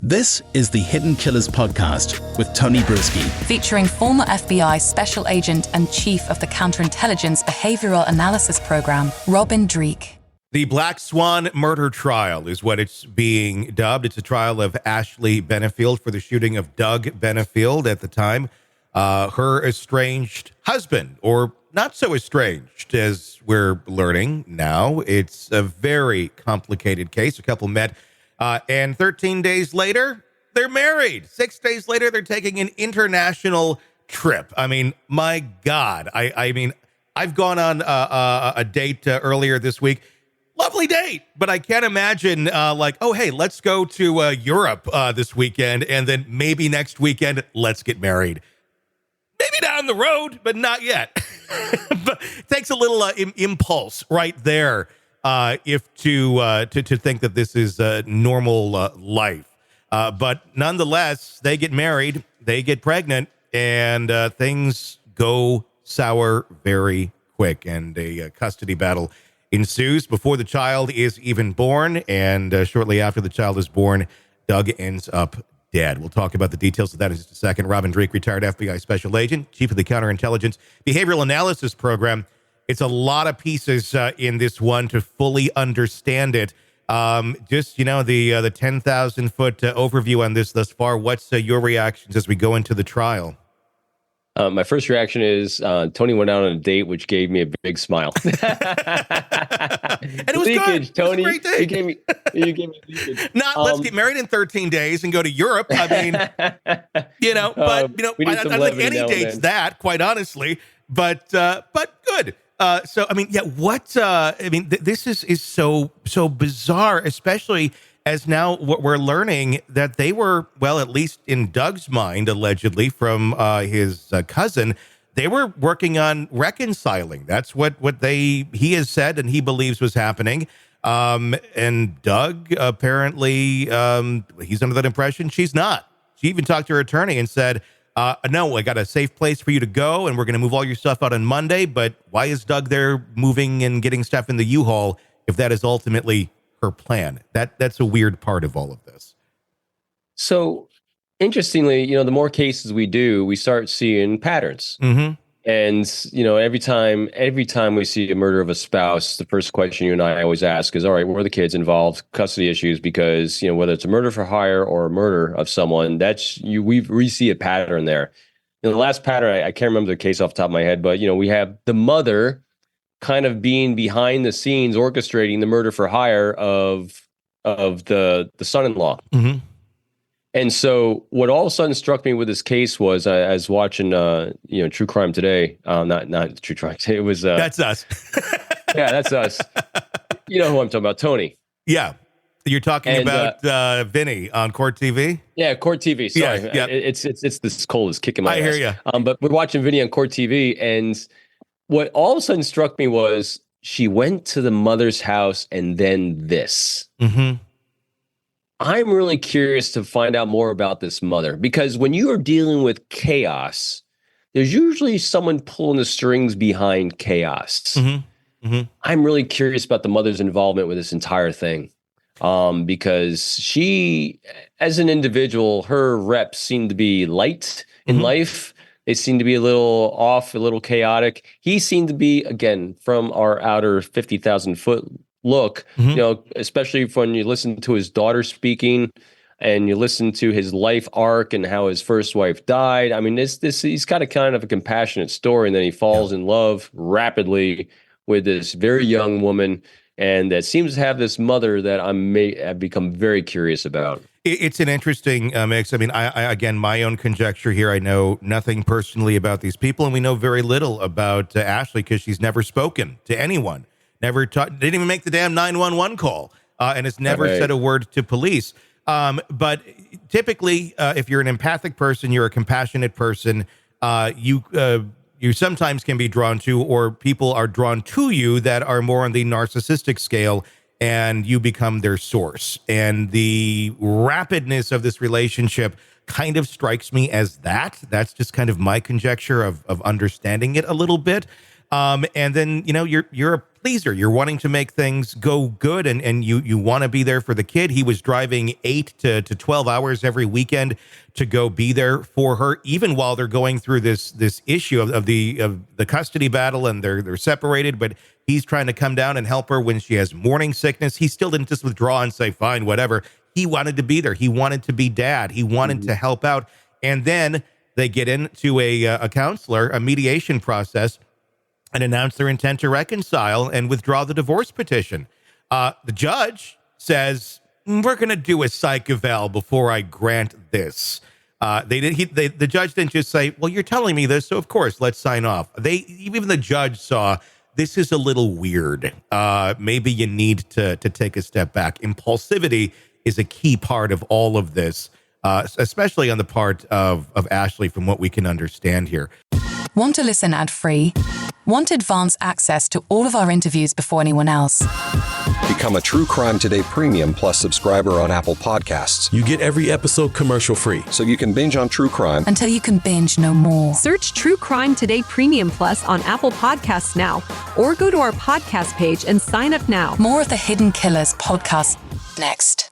This is the Hidden Killers podcast with Tony Brueski. Featuring former FBI Special Agent and Chief of the Counterintelligence Behavioral Analysis Program, Dreeke. The Black Swan murder trial is what it's being dubbed. It's a trial of Ashley Benefield for the shooting of Doug Benefield at the time. Her estranged husband, or not so estranged as we're learning now. It's a very complicated case. A couple met. And 13 days later, they're married. 6 days later, they're taking an international trip. I mean, my God. I mean, I've gone on a date earlier this week. Lovely date. But I can't imagine oh, hey, let's go to Europe this weekend. And then maybe next weekend, let's get married. Maybe down the road, but not yet. But it takes a little impulse right there. If to think that this is a normal life. But nonetheless, they get married, they get pregnant, and things go sour very quick, and a custody battle ensues before the child is even born, and shortly after the child is born, Doug ends up dead. We'll talk about the details of that in just a second. Dreeke, retired FBI Special Agent, Chief of the Counterintelligence Behavioral Analysis Program. It's a lot of pieces in this one to fully understand it. Just, the 10,000-foot overview on this thus far. What's your reactions as we go into the trial? My first reaction is Tony went out on a date, which gave me a big smile. And it was leakage, good. Tony. It was a great day. You gave me leakage. Not let's get married in 13 days and go to Europe. I mean, but I don't think any date's that, quite honestly. But good. This is so bizarre, especially as now what we're learning that they were, well, at least in Doug's mind, allegedly from his cousin, they were working on reconciling. That's what he has said and he believes was happening. And Doug, apparently, he's under that impression. She's not. She even talked to her attorney and said, no, I got a safe place for you to go, and we're going to move all your stuff out on Monday. But why is Doug there moving and getting stuff in the U-Haul if that is ultimately her plan? That's a weird part of all of this. So, interestingly, the more cases we do, we start seeing patterns. Mm-hmm. And, every time we see a murder of a spouse, the first question you and I always ask is, all right, where are the kids involved? Custody issues, because, whether it's a murder for hire or a murder of someone, we see a pattern there. The last pattern, I can't remember the case off the top of my head, but, we have the mother kind of being behind the scenes, orchestrating the murder for hire of the son-in-law. Mm-hmm. And so what all of a sudden struck me with this case was I was watching, True Crime Today. Not True Crime Today. It was... that's us. Yeah, that's us. You know who I'm talking about, Tony. Yeah. You're talking about Vinny on Court TV? Yeah, Court TV. Sorry. Yeah. It's this cold is kicking my ass. I hear you. But we're watching Vinny on Court TV, and what all of a sudden struck me was she went to the mother's house and then this. Mm-hmm. I'm really curious to find out more about this mother, because when you are dealing with chaos, there's usually someone pulling the strings behind chaos. Mm-hmm. Mm-hmm. I'm really curious about the mother's involvement with this entire thing, because she, as an individual, her reps seem to be light in mm-hmm. life. They seem to be a little off, a little chaotic. He seemed to be, again, from our outer 50,000-foot look, mm-hmm. Especially when you listen to his daughter speaking and you listen to his life arc and how his first wife died. I mean, he's got a kind of a compassionate story, and then he falls in love rapidly with this very young woman, and that seems to have this mother that I've become very curious about. It's an interesting mix. I mean, I again, my own conjecture here. I know nothing personally about these people, and we know very little about Ashley because she's never spoken to anyone. Never didn't even make the damn 911 call, and has never said a word to police. But typically, if you're an empathic person, you're a compassionate person, you sometimes can be drawn to, or people are drawn to you that are more on the narcissistic scale, and you become their source. And the rapidness of this relationship kind of strikes me as that. That's just kind of my conjecture of understanding it a little bit. And then, you're a pleaser. You're wanting to make things go good, and you want to be there for the kid. He was driving 8 to 12 hours every weekend to go be there for her, even while they're going through this issue of the custody battle, and they're separated, but he's trying to come down and help her when she has morning sickness. He still didn't just withdraw and say, fine, whatever. He wanted to be there. He wanted to be dad. He wanted to help out. And then they get into a counselor, a mediation process, and announce their intent to reconcile and withdraw the divorce petition. The judge says, we're going to do a psych eval before I grant this. The judge didn't just say, well, you're telling me this, so of course, let's sign off. Even the judge saw, this is a little weird. Maybe you need to take a step back. Impulsivity is a key part of all of this, especially on the part of Ashley, from what we can understand here. Want to listen ad-free? Want advanced access to all of our interviews before anyone else? Become a True Crime Today Premium Plus subscriber on Apple Podcasts. You get every episode commercial-free. So you can binge on true crime until you can binge no more. Search True Crime Today Premium Plus on Apple Podcasts now, or go to our podcast page and sign up now. More of the Hidden Killers podcast next.